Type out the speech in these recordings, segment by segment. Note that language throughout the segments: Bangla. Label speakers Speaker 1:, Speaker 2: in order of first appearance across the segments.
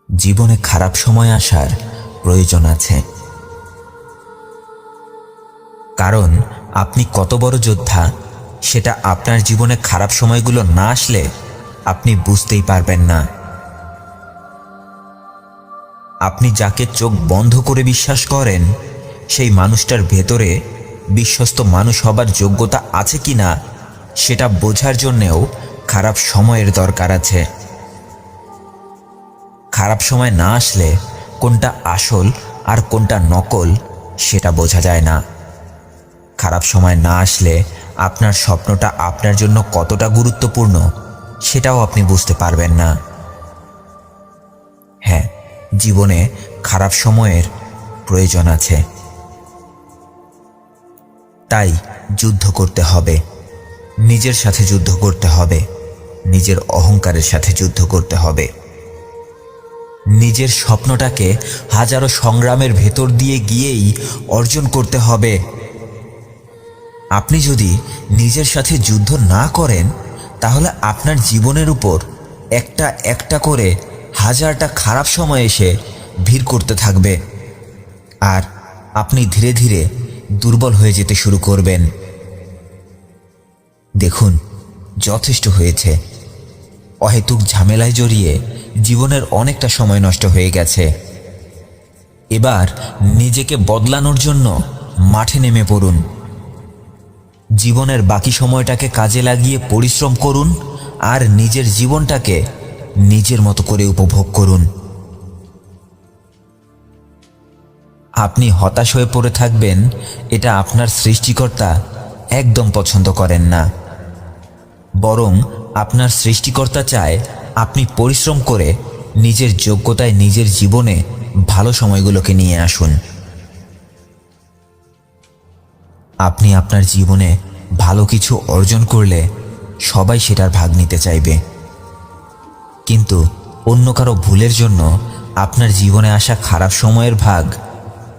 Speaker 1: জীবনে খারাপ সময় আসার প্রয়োজন আছে। কারণ আপনি কত বড় যোদ্ধা সেটা আপনার জীবনে খারাপ সময়গুলো না আসলে আপনি বুঝতেই পারবেন না। আপনি যাকে চোখ বন্ধ করে বিশ্বাস করেন সেই মানুষটার ভেতরে বিশ্বস্ত মানুষ হবার যোগ্যতা আছে কিনা সেটা বোঝার জন্যেও খারাপ সময়ের দরকার আছে। খারাপ সময় না আসলে কোনটা আসল আর কোনটা নকল সেটা বোঝা যায় না। খারাপ সময় না আসলে আপনার স্বপ্নটা আপনার জন্য কতটা গুরুত্বপূর্ণ সেটাও আপনি বুঝতে পারবেন না। হ্যাঁ, জীবনে খারাপ সময়ের প্রয়োজন আছে, তাই যুদ্ধ করতে হবে। নিজের সাথে যুদ্ধ করতে হবে, নিজের অহংকারের সাথে যুদ্ধ করতে হবে। নিজের স্বপ্নটাকে হাজারো সংগ্রামের ভেতর দিয়ে গিয়েই অর্জন করতে হবে। আপনি যদি নিজের সাথে যুদ্ধ না করেন তাহলে আপনার জীবনের উপর একটা একটা করে হাজারটা খারাপ সময় এসে ভিড় করতে থাকবে, আর আপনি ধীরে ধীরে দুর্বল হয়ে যেতে শুরু করবেন। দেখুন, যথেষ্ট হয়েছে। অহেতুক ঝামেলায় জড়িয়ে জীবনের অনেকটা সময় নষ্ট হয়ে গেছে। এবার নিজেকে বদলানোর জন্য মাঠে নেমে পড়ুন। জীবনের বাকি সময়টাকে কাজে লাগিয়ে পরিশ্রম করুন আর নিজের জীবনটাকে নিজের মতো করে উপভোগ করুন। আপনি হতাশ হয়ে পড়ে থাকবেন, এটা আপনার সৃষ্টিকর্তা একদম পছন্দ করেন না। বরং আপনার সৃষ্টিকর্তা চায় আপনি পরিশ্রম করে নিজের যোগ্যতায় নিজের জীবনে ভালো সময়গুলোকে নিয়ে আসুন। আপনি আপনার জীবনে ভালো কিছু অর্জন করলে সবাই সেটার ভাগ নিতে চাইবে, কিন্তু অন্য কারো ভুলের জন্য আপনার জীবনে আসা খারাপ সময়ের ভাগ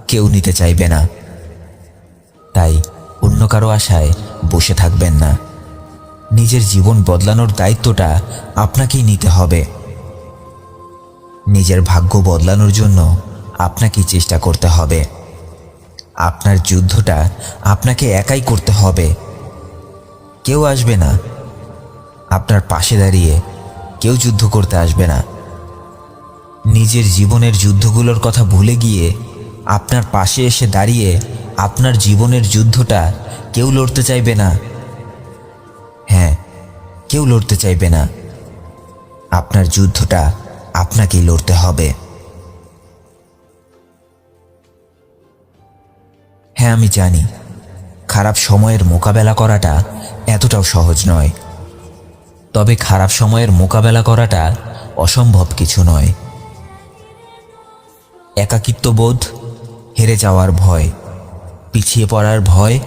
Speaker 1: কেউ নিতে চাইবে না। তাই অন্য কারো আশায় বসে থাকবেন না। নিজের জীবন বদলানোর দায়িত্বটা আপনাকেই নিতে হবে। নিজের ভাগ্য বদলানোর জন্য আপনাকেই চেষ্টা করতে হবে। আপনার যুদ্ধটা আপনাকে একাই করতে হবে। কেউ আসবে না আপনার পাশে দাঁড়িয়ে, কেউ যুদ্ধ করতে আসবে না। নিজের জীবনের যুদ্ধগুলোর কথা ভুলে গিয়ে আপনার পাশে এসে দাঁড়িয়ে আপনার জীবনের যুদ্ধটা কেউ লড়তে চাইবে না। হ্যাঁ, কেউ লড়তে চাইবে না। আপনার যুদ্ধটা আপনাকেই লড়তে হবে। হ্যাঁ, আমি জানি খারাপ সময়ের মোকাবেলা করাটা এতটাও সহজ নয়, তবে খারাপ সময়ের মোকাবেলা করাটা অসম্ভব কিছু নয়। একাকিত্ববোধ, হেরে যাওয়ার ভয়, পিছিয়ে পড়ার ভয়,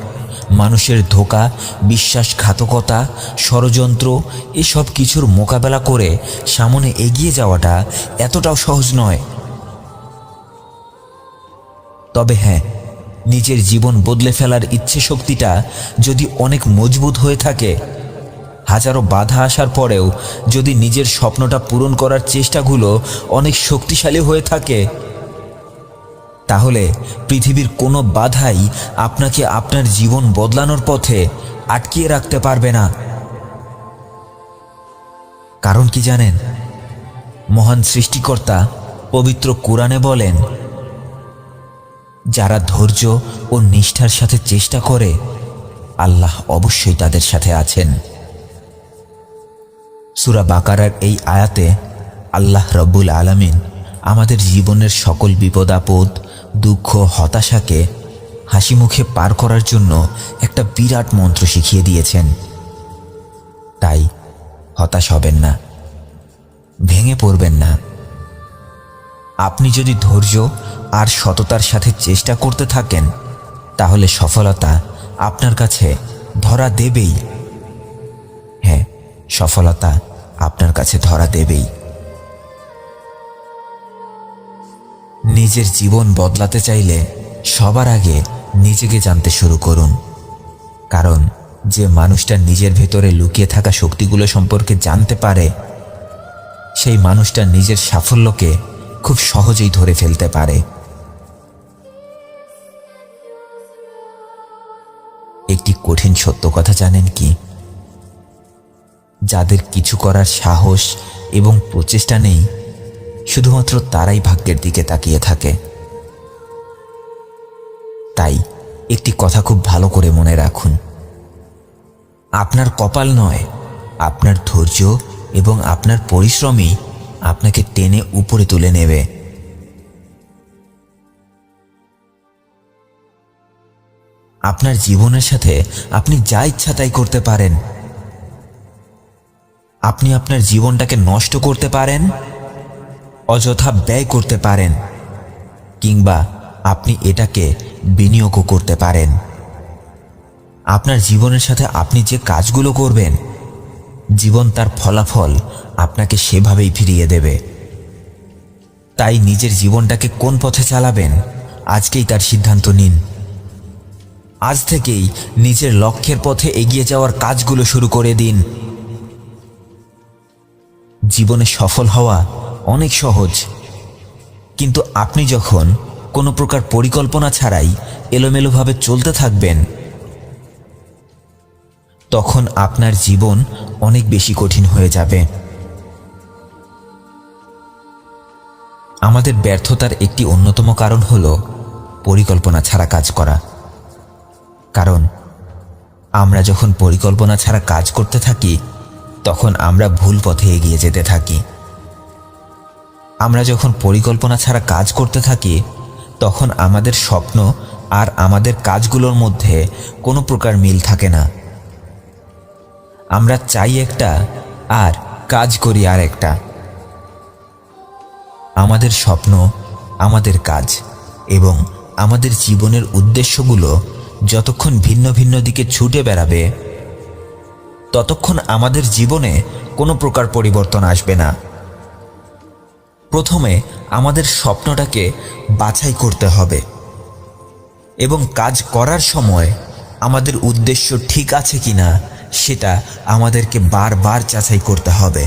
Speaker 1: মানুষের ধোঁকা, বিশ্বাসঘাতকতা, ষড়যন্ত্র, এসব কিছুর মোকাবেলা করে সামনে এগিয়ে যাওয়াটা এতটাও সহজ নয়। তবে হ্যাঁ, নিজের জীবন বদলে ফেলার ইচ্ছে শক্তিটা যদি অনেক মজবুত হয়ে থাকে, হাজারো বাধা আসার পরেও যদি নিজের স্বপ্নটা পূরণ করার চেষ্টাগুলো অনেক শক্তিশালী হয়ে থাকে, তাহলে পৃথিবীর কোনো বাধাই আপনাকে আপনার জীবন বদলানোর পথে আটকিয়ে রাখতে পারবে না। কারণ কি জানেন? মহান সৃষ্টিকর্তা পবিত্র কোরআনে বলেন, যারা ধৈর্য ও নিষ্ঠার সাথে চেষ্টা করে আল্লাহ অবশ্যই তাদের সাথে আছেন। সূরা বাকারার এই আয়াতে আল্লাহ রব্বুল আলামিন আমাদের জীবনের সকল বিপদ আপদ, দুঃখ, হতাশাকে হাসি মুখে পার করার জন্য একটা বিরাট মন্ত্র শিখিয়ে দিয়েছেন। তাই হতাশ হবেন না, ভেঙে পড়বেন না। আপনি যদি ধৈর্য আর সততার সাথে চেষ্টা করতে থাকেন তাহলে সফলতা আপনার কাছে ধরা দেবেই। হ্যাঁ, সফলতা আপনার কাছে ধরা দেবেই। নিজের জীবন বদলাতে চাইলে সবার আগে নিজেকে জানতে শুরু করুন। কারণ যে মানুষটা নিজের ভেতরে লুকিয়ে থাকা শক্তিগুলো সম্পর্কে জানতে পারে, সেই মানুষটা নিজের সাফল্যকে খুব সহজেই ধরে ফেলতে পারে। একটি কঠিন সত্য কথা জানেন কি? যাদের কিছু করার সাহস এবং প্রচেষ্টা নেই, শুধুমাত্র তারাই ভাগ্যের দিকে তাকিয়ে থাকে। তাই একটি কথা খুব ভালো করে মনে রাখুন, আপনার কপাল নয়, আপনার ধৈর্য এবং আপনার পরিশ্রমই আপনাকে টেনে উপরে তুলে নেবে। আপনার জীবনের সাথে আপনি যা ইচ্ছা তাই করতে পারেন। আপনি আপনার জীবনটাকে নষ্ট করতে পারেন, অযথা ব্যয় করতে পারেন, কিংবা আপনি এটাকে বিনিয়োগও করতে পারেন। আপনার জীবনের সাথে আপনি যে কাজগুলো করবেন, জীবন তার ফলাফল আপনাকে সেভাবেই ফিরিয়ে দেবে। তাই নিজের জীবনটাকে কোন পথে চালাবেন, আজকেই তার সিদ্ধান্ত নিন। আজ থেকেই নিজের লক্ষ্যের পথে এগিয়ে যাওয়ার কাজগুলো শুরু করে দিন। জীবনে সফল হওয়া অনেক সহজ, কিন্তু আপনি যখন কোনো প্রকার পরিকল্পনা ছাড়াই এলোমেলোভাবে চলতে থাকবেন, তখন আপনার জীবন অনেক বেশি কঠিন হয়ে যাবে। আমাদের ব্যর্থতার একটি অন্যতম কারণ হলো পরিকল্পনা ছাড়া কাজ করা। কারণ আমরা যখন পরিকল্পনা ছাড়া কাজ করতে থাকি, তখন আমরা ভুল পথে এগিয়ে যেতে থাকি। আমরা যখন পরিকল্পনা ছাড়া কাজ করতে থাকি, তখন আমাদের স্বপ্ন আর আমাদের কাজগুলোর মধ্যে কোনো প্রকার মিল থাকে না। আমরা চাই একটা আর কাজ করি আর একটা। আমাদের স্বপ্ন, আমাদের কাজ এবং আমাদের জীবনের উদ্দেশ্যগুলো যতক্ষণ ভিন্ন ভিন্ন দিকে ছুটে বেড়াবে, ততক্ষণ আমাদের জীবনে কোনো প্রকার পরিবর্তন আসবে না। প্রথমে আমাদের স্বপ্নটাকে বাছাই করতে হবে এবং কাজ করার সময় আমাদের উদ্দেশ্য ঠিক আছে কিনা সেটা আমাদেরকে বারবার যাচাই করতে হবে।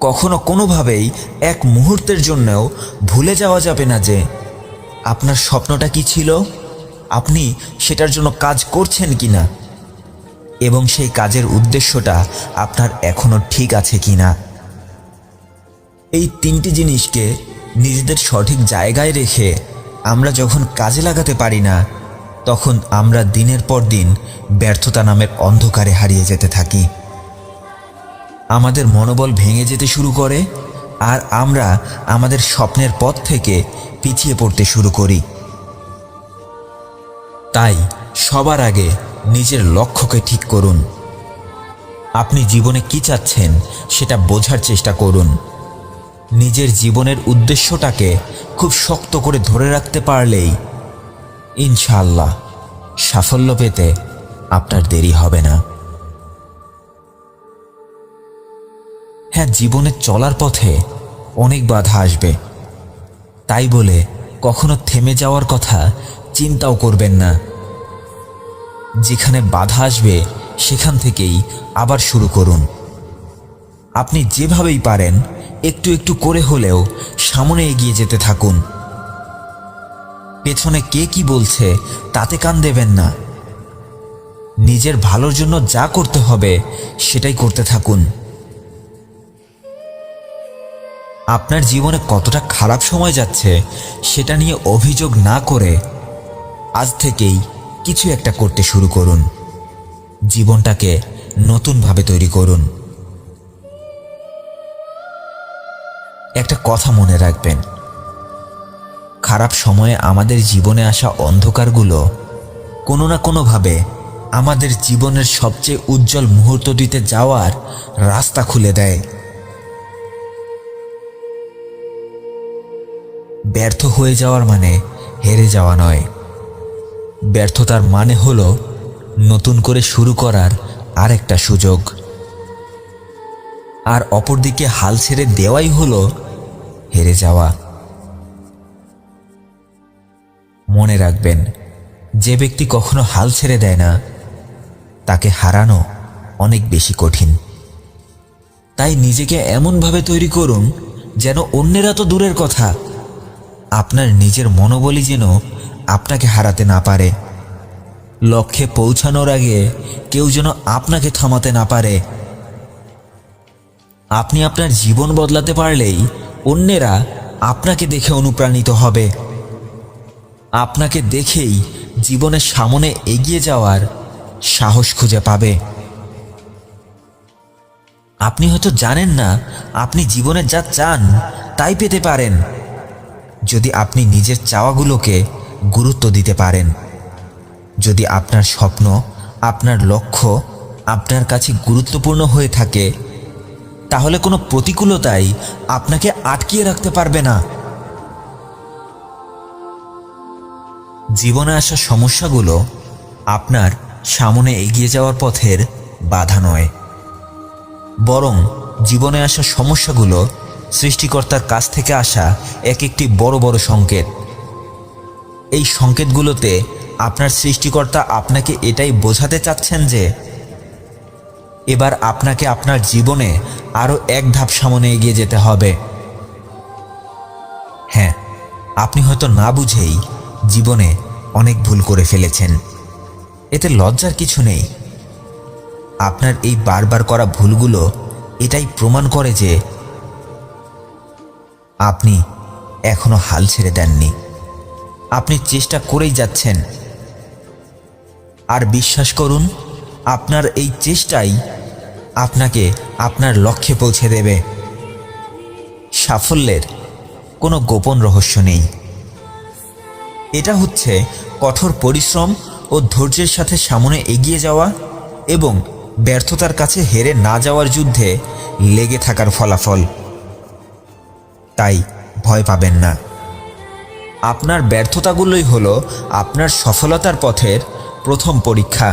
Speaker 1: কখনো কোনোভাবেই এক মুহূর্তের জন্যও ভুলে যাওয়া যাবে না যে আপনার স্বপ্নটা কি ছিল, আপনি সেটার জন্য কাজ করছেন কিনা এবং সেই কাজের উদ্দেশ্যটা আপনার এখনো ঠিক আছে কিনা। এই তিনটি জিনিসকে নিজেদের সঠিক জায়গায় রেখে আমরা যখন কাজে লাগাতে পারি না, তখন আমরা দিনের পর দিন ব্যর্থতা নামের অন্ধকারে হারিয়ে যেতে থাকি। আমাদের মনোবল ভেঙে যেতে শুরু করে আর আমরা আমাদের স্বপ্নের পথ থেকে পিছিয়ে পড়তে শুরু করি। তাই সবার আগে নিজের লক্ষ্যকে ঠিক করুন। আপনি জীবনে কি চাচ্ছেন সেটা বোঝার চেষ্টা করুন। নিজের জীবনের উদ্দেশ্যটাকে খুব শক্ত করে ধরে রাখতে পারলেই ইনশাআল্লাহ সাফল্য পেতে আপনার দেরি হবে না। হ্যাঁ, জীবনে চলার পথে অনেক বাধা আসবে, তাই বলে কখনো থেমে যাওয়ার কথা চিন্তাও করবেন না। যেখানে বাধা আসবে সেখান থেকেই আবার শুরু করুন। আপনি যেভাবেই পারেন একটু একটু করে হলেও সামনে এগিয়ে যেতে থাকুন। পেছনে কে কি বলছে তাতে কান দেবেন না। নিজের ভালোর জন্য যা করতে হবে সেটাই করতে থাকুন। আপনার জীবনে কতটা খারাপ সময় যাচ্ছে সেটা নিয়ে অভিযোগ না করে আজ থেকেই কিছু একটা করতে শুরু করুন। জীবনটাকে নতুনভাবে তৈরি করুন। একটা কথা মনে রাখবেন, খারাপ সময়ে আমাদের জীবনে আসা অন্ধকারগুলো কোনো না কোনোভাবে আমাদের জীবনের সবচেয়ে উজ্জ্বল মুহূর্তটিতে যাওয়ার রাস্তা খুলে দেয়। ব্যর্থ হয়ে যাওয়ার মানে হেরে যাওয়া নয়। ব্যর্থতার মানে হলো নতুন করে শুরু করার আরেকটা সুযোগ। আর অপরদিকে হাল ছেড়ে দেওয়াই হলো হেরে যাওয়া। মনে রাখবেন, যে ব্যক্তি কখনো হাল ছেড়ে দেয় না তাকে হারানো অনেক বেশি কঠিন। তাই নিজেকে এমনভাবে তৈরি করুন যেন অন্যেরা তো দূরের কথা, আপনার নিজের মনোবলই যেন আপনাকে হারাতে না পারে। লক্ষ্যে পৌঁছানোর আগে কেউ যেন আপনাকে থামাতে না পারে। আপনি আপনার জীবন বদলাতে পারলেই অন্যেরা আপনাকে দেখে অনুপ্রাণিত হবে। আপনাকে দেখেই জীবনের সামনে এগিয়ে যাওয়ার সাহস খুঁজে পাবে। আপনি হয়তো জানেন না আপনি জীবনে যা চান তাই পেতে পারেন, যদি আপনি নিজের চাওয়াগুলোকে গুরুত্ব দিতে পারেন। যদি আপনার স্বপ্ন, আপনার লক্ষ্য আপনার কাছে গুরুত্বপূর্ণ হয়ে থাকে, তাহলে কোনো প্রতিকূলতাই আপনাকে আটকিয়ে রাখতে পারবে না। জীবনে আসা সমস্যাগুলো আপনার সামনে এগিয়ে যাওয়ার পথের বাধা নয়, বরং জীবনে আসা সমস্যাগুলো সৃষ্টিকর্তার কাছ থেকে আসা একটি বড় বড় সংকেত। এই সংকেতগুলোতে আপনার সৃষ্টিকর্তা আপনাকে এটাই বোঝাতে চাচ্ছেন যে এবার আপনাকে আপনার জীবনে আরও এক ধাপ সামনে এগিয়ে যেতে হবে। হ্যাঁ, আপনি হয়তো না বুঝেই জীবনে অনেক ভুল করে ফেলেছেন, এতে লজ্জার কিছু নেই। আপনার এই বারবার করা ভুলগুলো এটাই প্রমাণ করে যে আপনি এখনো হাল ছেড়ে দেননি, আপনি চেষ্টা করেই যাচ্ছেন। আর বিশ্বাস করুন, আপনার এই চেষ্টাই আপনাকে আপনার লক্ষ্যে পৌঁছে দেবে। সাফল্যের কোনো গোপন রহস্য নেই, এটা হচ্ছে কঠোর পরিশ্রম ও ধৈর্যের সাথে সামনে এগিয়ে যাওয়া এবং ব্যর্থতার কাছে হেরে না যাওয়ার যুদ্ধে লেগে থাকার ফলাফল। তাই ভয় পাবেন না। আপনার ব্যর্থতাগুলোই হলো আপনার সফলতার পথের প্রথম পরীক্ষা।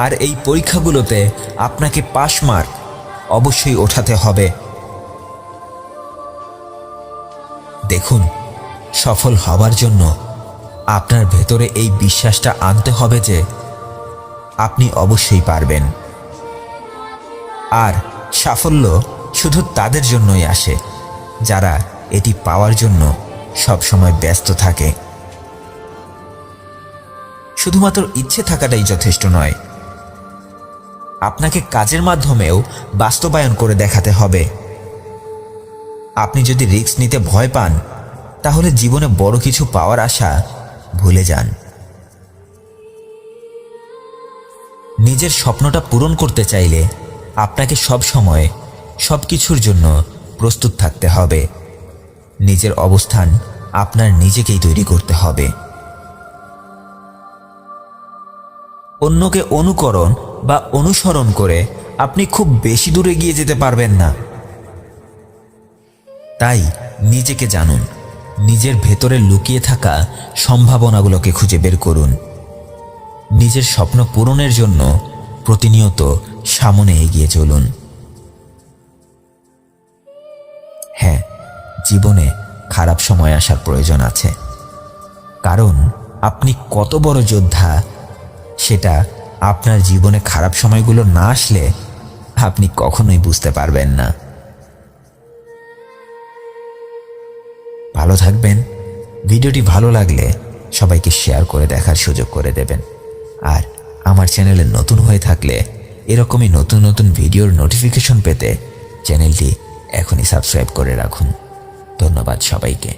Speaker 1: আর এই পরীক্ষাগুলোতে আপনাকে পাশ মার্ক অবশ্যই ওঠাতে হবে। দেখুন, সফল হবার জন্য আপনার ভেতরে এই বিশ্বাসটা আনতে হবে যে আপনি অবশ্যই পারবেন। আর সাফল্য শুধু তাদের জন্যই আসে যারা এটি পাওয়ার জন্য সবসময় ব্যস্ত থাকে। শুধুমাত্র ইচ্ছে থাকাটাই যথেষ্ট নয়, আপনাকে কাজের মাধ্যমেও বাস্তবায়ন করে দেখাতে হবে। আপনি যদি রিস্ক নিতে ভয় পান, তাহলে জীবনে বড় কিছু পাওয়ার আশা ভুলে যান। নিজের স্বপ্নটা পূরণ করতে চাইলে আপনাকে সব সময় সবকিছুর জন্য প্রস্তুত থাকতে হবে। নিজের অবস্থান আপনার নিজেকেই তৈরি করতে হবে। অন্যকে অনুকরণ বা অনুসরণ করে আপনি খুব বেশি দূরে এগিয়ে যেতে পারবেন না। তাই নিজেকে জানুন, নিজের ভেতরে লুকিয়ে থাকা সম্ভাবনাগুলোকে খুঁজে বের করুন। নিজের স্বপ্ন পূরণের জন্য প্রতিনিয়ত সামনে এগিয়ে চলুন। হ্যাঁ, জীবনে খারাপ সময় আসার প্রয়োজন আছে, কারণ আপনি কত বড় যোদ্ধা সেটা আপনার জীবনে খারাপ সময়গুলো না আসলে আপনি কখনোই বুঝতে পারবেন না। ভালো থাকবেন। ভিডিওটি ভালো লাগলে সবাইকে শেয়ার করে দেখার সুযোগ করে দেবেন। আর আমার চ্যানেলে নতুন হয়ে থাকলে এরকমই নতুন নতুন ভিডিওর নোটিফিকেশন পেতে চ্যানেলটি এখনই সাবস্ক্রাইব করে রাখুন। ধন্যবাদ সবাইকে।